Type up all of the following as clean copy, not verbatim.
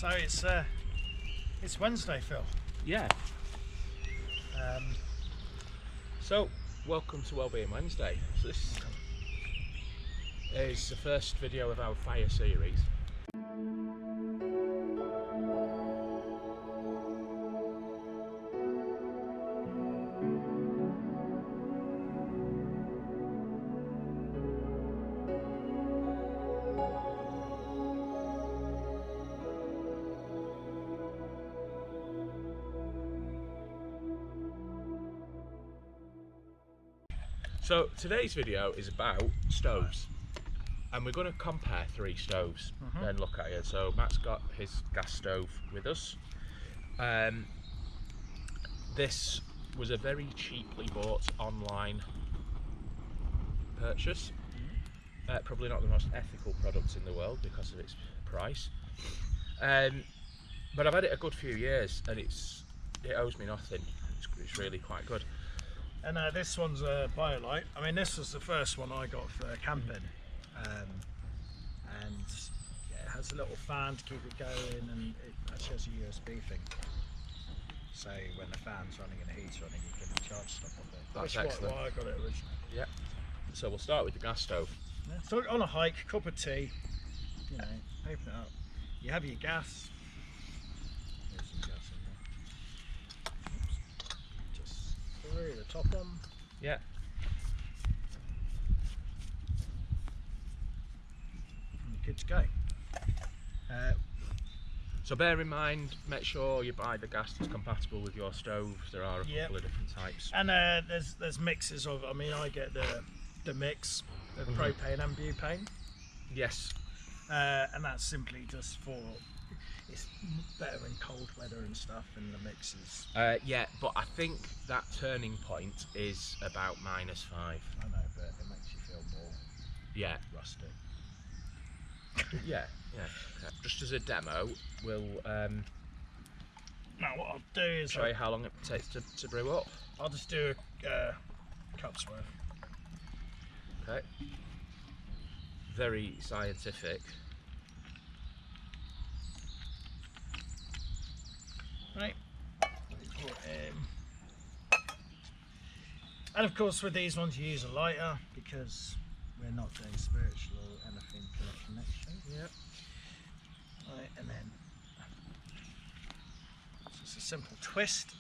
So it's Wednesday, Phil. Yeah. So welcome to Wellbeing Wednesday. So this is the first video of our fire series. So today's video is about stoves, and we're going to compare three stoves and look at it. So Matt's got his gas stove with us. This was a very cheaply bought online purchase. Probably not the most ethical product in the world because of its price. But I've had it a good few years and it owes me nothing. It's really quite good. And this one's a BioLite. I mean, this was the first one I got for camping, and yeah, it has a little fan to keep it going, and it actually has a USB thing. So when the fan's running and the heat's running, you can charge stuff on it. That's Which excellent. why I got it originally. Yeah. So we'll start with the gas stove. Yeah. So on a hike, cup of tea, you know, open it up. You have your gas. There's some gas in there. Oops. Just through the top one. Yeah. And you're good to go. So bear in mind, make sure you buy the gas that's compatible with your stove. There are a couple of different types. And there's mixes of. I mean, I get the mix of propane and butane. Yes. And that's simply just for, it's better in cold weather and stuff, and the mixes. Yeah, but I think that turning point is about -5. I know, but it makes you feel more Yeah. rusty. Yeah. Okay. Just as a demo, we'll Now what I'll do is show you how long it takes to brew up. I'll just do a cup's worth. Okay. Very scientific. Right. Pour it in. And of course with these ones you use a lighter because we're not doing spiritual or anything connection. Yeah. Right, and then just a simple twist.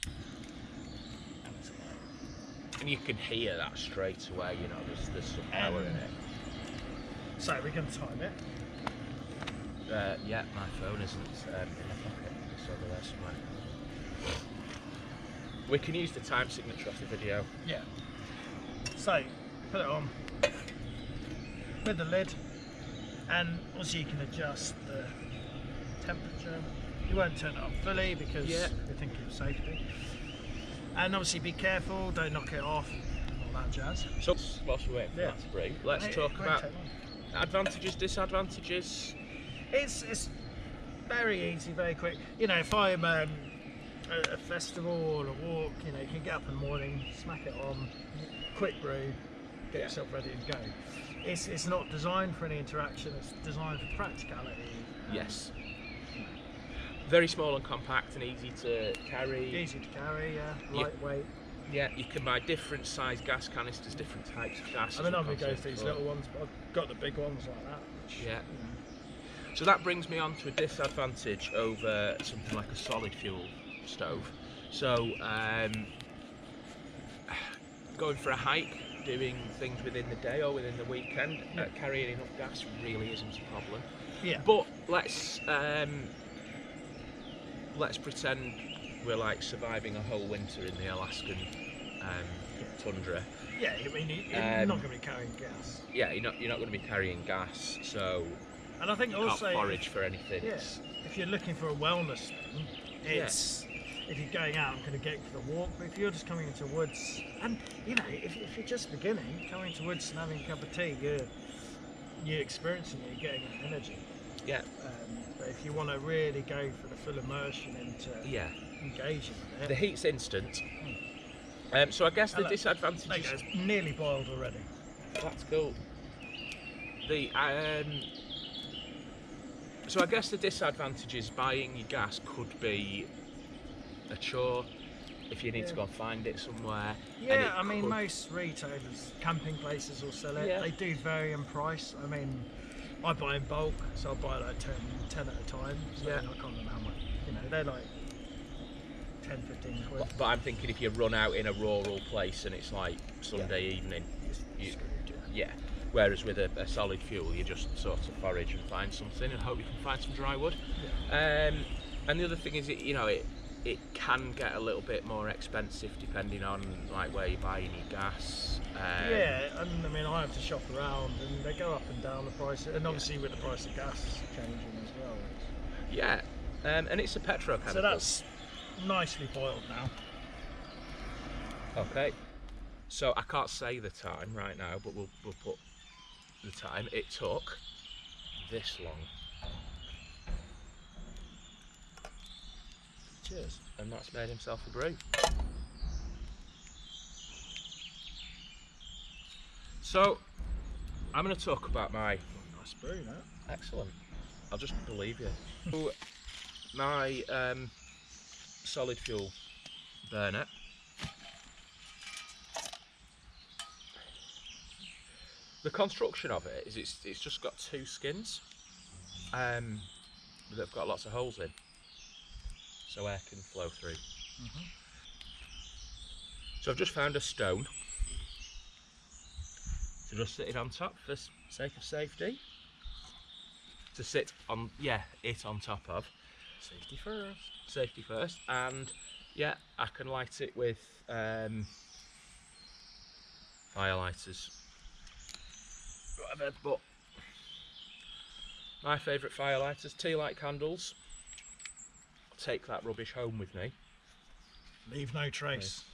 And it's away. And you can hear that straight away, you know, there's some power in it. So we're going to time it. Yeah, my phone isn't in my pocket, it's over there somewhere. We can use the time signature off the video. Yeah. So put it on with the lid, and also you can adjust the temperature. You won't turn it up fully because we think of safety. And obviously be careful, don't knock it off, all that jazz. So whilst we're waiting for that to brew, let's talk about advantages, disadvantages. It's very easy, very quick. You know, if I'm at a festival or a walk, you know, you can get up in the morning, smack it on, quick brew, get yourself ready to go. It's not designed for any interaction, it's designed for practicality. Yes. Very small and compact and easy to carry. Easy to carry, yeah, lightweight. Yeah, you can buy different size gas canisters, different types of gas. I mean, I'm going to go for these little ones, but I've got the big ones like that. Which, yeah. You know. So that brings me on to a disadvantage over something like a solid fuel stove. So going for a hike, doing things within the day or within the weekend, carrying enough gas really isn't a problem. Yeah. But let's pretend we're like surviving a whole winter in the Alaskan tundra. Yeah, I mean, you're not going to be carrying gas. Yeah, you're not going to be carrying gas, so and I think you also can't forage for anything. Yes, if you're looking for a wellness thing, it's if you're going out and going to get for the walk, but if you're just coming into woods, and you know, if you're just beginning, coming into woods and having a cup of tea, you're experiencing it, you're getting energy. Yeah. But if you want to really go for the full immersion into engaging with it, the heat's instant. So I guess the disadvantage is it's nearly boiled already. That's cool. So I guess the disadvantage is buying your gas could be a chore if you need to go and find it somewhere. Yeah, I mean, most retailers, camping places will sell it. Yeah. They do vary in price. I mean, I buy in bulk, so I buy like 10 at a time. So Yeah. I can't remember how much, you know, they're like 10, 15 quid. But I'm thinking if you run out in a rural place and it's like Sunday evening, yeah. Whereas with a solid fuel, you just sort of forage and find something and hope you can find some dry wood. Yeah. And the other thing is, it can get a little bit more expensive depending on like where you're buying your gas. Yeah, and I mean, I have to shop around, and they go up and down the price, and obviously with the price of gas changing as well. Yeah, and it's a petrochemical. So that's nicely boiled now. Okay, so I can't say the time right now, but we'll put the time. It took this long. Cheers. And Matt's made himself a brew. So, I'm going to talk about my... Nice brew, that. Excellent. I'll just believe you. So, my solid fuel burner. The construction of it is it's just got two skins that have got lots of holes in, so air can flow through. So I've just found a stone to just sit it on top for sake of safety. To sit on, it on top of. Safety first. Safety first, and yeah, I can light it with firelighters. Whatever, but my favourite firelighters, tea light candles. Take that rubbish home with me. Leave no trace.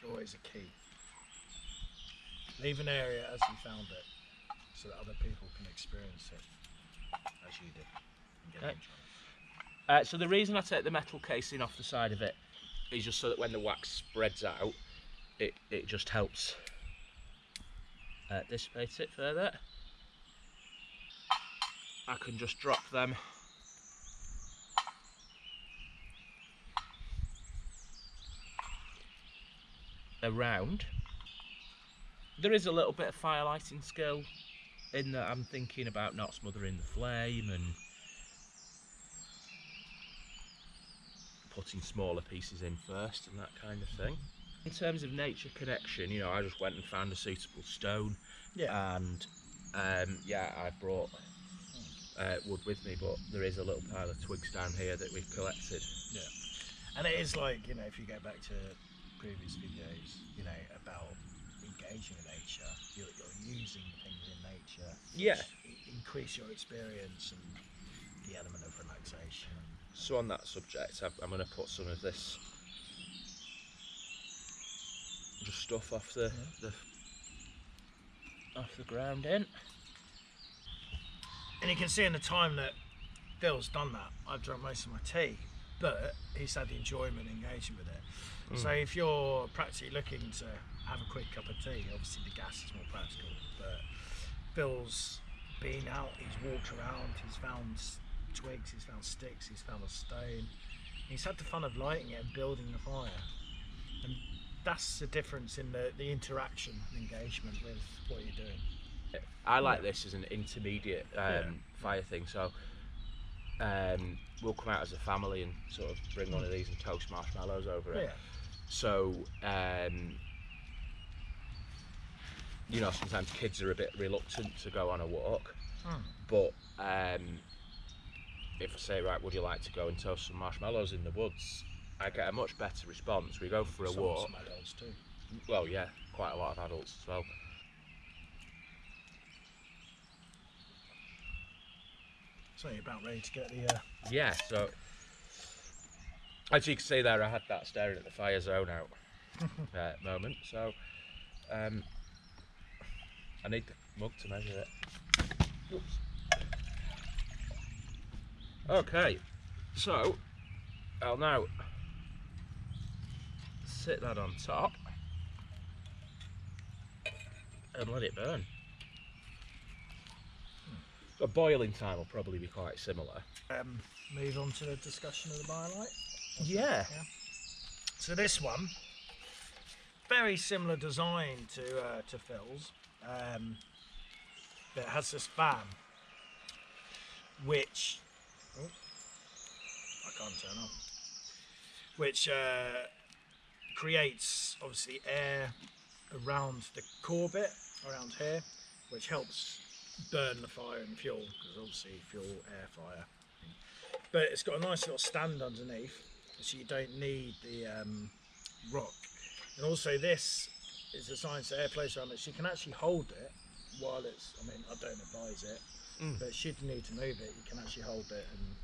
Always a key. Leave an area as you found it, so that other people can experience it as you did. And get enjoyed. So the reason I take the metal casing off the side of it is just so that when the wax spreads out, it just helps dissipate it further. I can just drop them around. There is a little bit of fire lighting skill in that I'm thinking about not smothering the flame and putting smaller pieces in first and that kind of thing. In terms of nature connection, I just went and found a suitable stone. Yeah. And I brought wood with me, but there is a little pile of twigs down here that we've collected. Yeah. And it is like, if you go back to previous videos, about engaging with nature, you're using things in nature. Yeah. Increase your experience and the element of relaxation. So on that subject, I'm going to put some of this just stuff off the ground in. And you can see in the time that Phil's done that, I've drunk most of my tea, but he's had the enjoyment engaging with it. So if you're practically looking to have a quick cup of tea, obviously the gas is more practical, but Phil's been out, he's walked around, he's found twigs, he's found sticks, he's found a stone. He's had the fun of lighting it and building the fire. And that's the difference in the interaction and engagement with what you're doing. I like this as an intermediate fire thing, so we'll come out as a family and sort of bring one of these and toast marshmallows over it. So sometimes kids are a bit reluctant to go on a walk, but if I say, right, would you like to go and toast some marshmallows in the woods, I get a much better response. We go for a walk. Some adults too. Well, yeah, quite a lot of adults as well. So you're about ready to get the... Yeah, so as you can see there, I had that staring at the fire zone out moment, so I need the mug to measure it. Oops. Okay, so I'll now sit that on top and let it burn. The boiling time will probably be quite similar. Move on to the discussion of the BioLite. Yeah. So this one, very similar design to Phil's. It has this fan, which I can't turn on, which creates obviously air around the core bit, around here, which helps burn the fire and fuel, because obviously fuel, air, fire. But it's got a nice little stand underneath, so you don't need the rock. And also this is designed so air flows around it, so you can actually hold it while it's, I mean, I don't advise it, but should you need to move it, you can actually hold it and,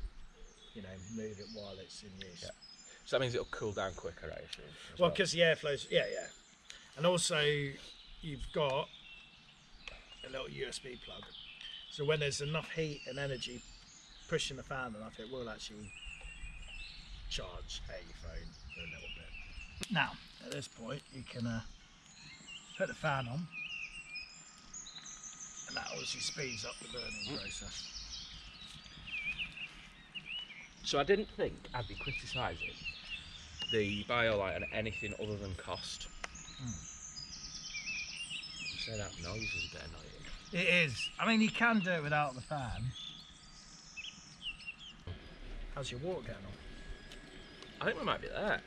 you know, move it while it's in use. Yeah. So that means it'll cool down quicker, I assume. Well, because the air flows, yeah. And also, you've got a little USB plug. So when there's enough heat and energy pushing the fan enough, it will actually charge your phone for a little bit. Now, at this point, you can put the fan on, and that obviously speeds up the burning process. So I didn't think I'd be criticising the BioLite and anything other than cost. You say that noise is a bit annoying. It is. I mean, you can do it without the fan. How's your water getting on? I think we might be there.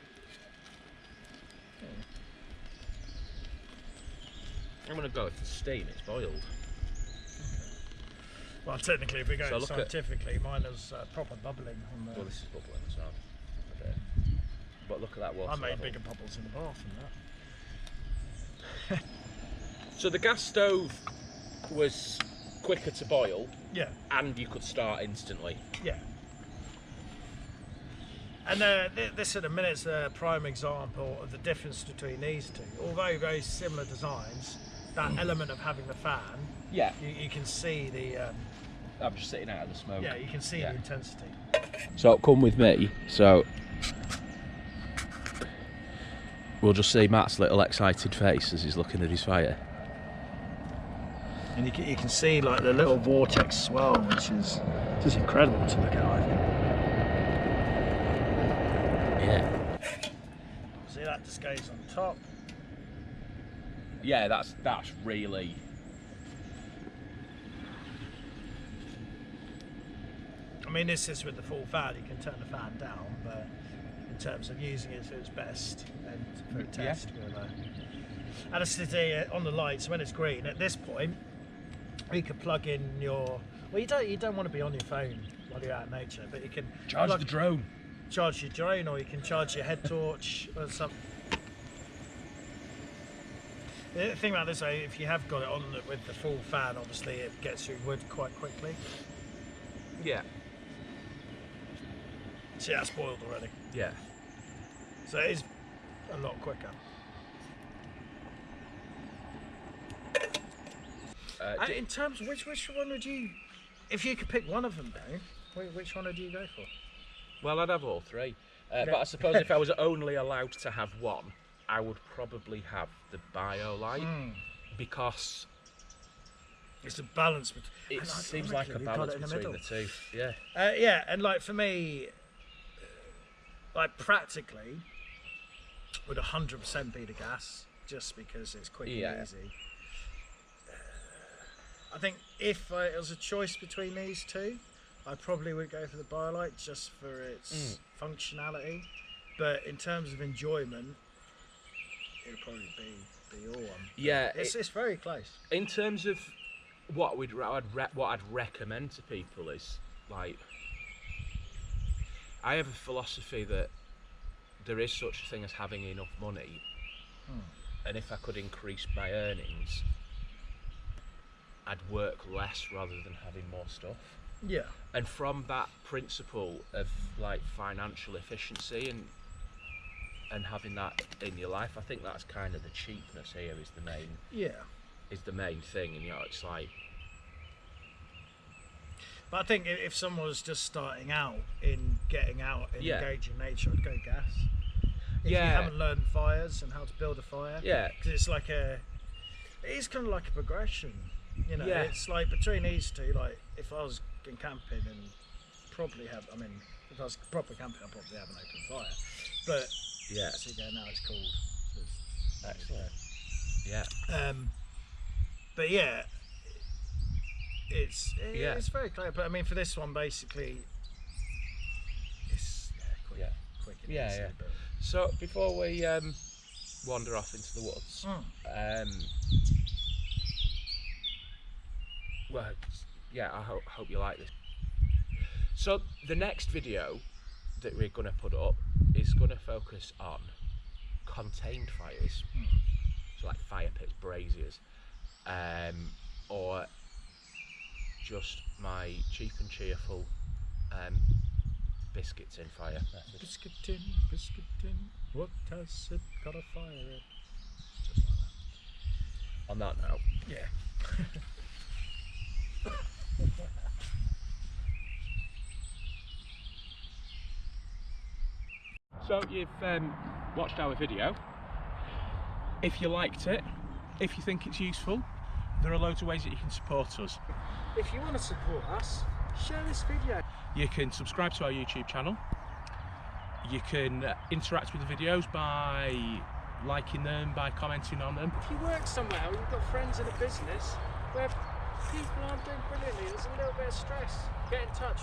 I'm going to go with the steam, it's boiled. Well, technically, if we're going So scientifically, mine is proper bubbling on the... Well, this is bubbling, so a bit. But look at that water I made level. bigger bubbles in the bath than that. So the gas stove was quicker to boil, Yeah, and you could start instantly. yeah. And this at a minute's a prime example of the difference between these two. Although very similar designs, that element of having the fan, Yeah. you can see the... I'm just sitting out of the smoke. yeah, you can see the intensity. So come with me. So we'll just see Matt's little excited face as he's looking at his fire. And you can see like the little vortex swell, which is just incredible to look at, I think. Yeah. See, that just goes on top. Yeah, that's really. I mean, this is with the full fan, you can turn the fan down, but in terms of using it to its best and for a test, we'll and I sit on the lights when it's green. At this point, you can plug in your. Well, you don't want to be on your phone while you're out in nature, but you can Charge the drone. Charge your drone, or you can charge your head torch or something. The thing about this, though, if you have got it on with the full fan, obviously it gets through wood quite quickly. Yeah. See, that's boiled already. Yeah. So it is a lot quicker. In terms of which one would you, if you could pick one of them though, which one would you go for? Well, I'd have all three. But I suppose if I was only allowed to have one, I would probably have the BioLite because it's a balance. It seems like a balance between the two. Yeah. Yeah, and like for me, like practically, would 100% be the gas, just because it's quick and easy. I think if it was a choice between these two, I probably would go for the BioLite just for its functionality. But in terms of enjoyment, it would probably be your one. Yeah, it's very close. In terms of what I'd recommend to people is like, I have a philosophy that there is such a thing as having enough money, and if I could increase my earnings, I'd work less rather than having more stuff. Yeah. And from that principle of like financial efficiency and having that in your life, I think that's kind of the cheapness here is the main thing. And you know, it's like. But I think if someone was just starting out in getting out and engaging nature, I'd go gas. If you haven't learned fires and how to build a fire. Yeah. Because it's like it is kind of like a progression. You know, Yeah. it's like between these two, like if I was in camping and probably have, I mean, if I was proper camping, I'd probably have an open fire. But Yeah. so you go, now it's cold. So it's Excellent. Yeah. But yeah, it's very clear. But I mean, for this one, basically, it's quick and easy. Yeah. But So before we wander off into the woods, well, yeah, I hope you like this. So the next video that we're going to put up is going to focus on contained fires, so like fire pits, braziers, or just my cheap and cheerful biscuits in fire method. biscuit tin, what has it got a fire in? Just like that. On that note, Yeah. so you've watched our video. If you liked it, if you think it's useful, there are loads of ways that you can support us. If you want to support us, share this video. You can subscribe to our YouTube channel. You can interact with the videos by liking them, by commenting on them. If you work somewhere or you've got friends in a business where people aren't doing brilliantly, there's a little bit of stress, get in touch.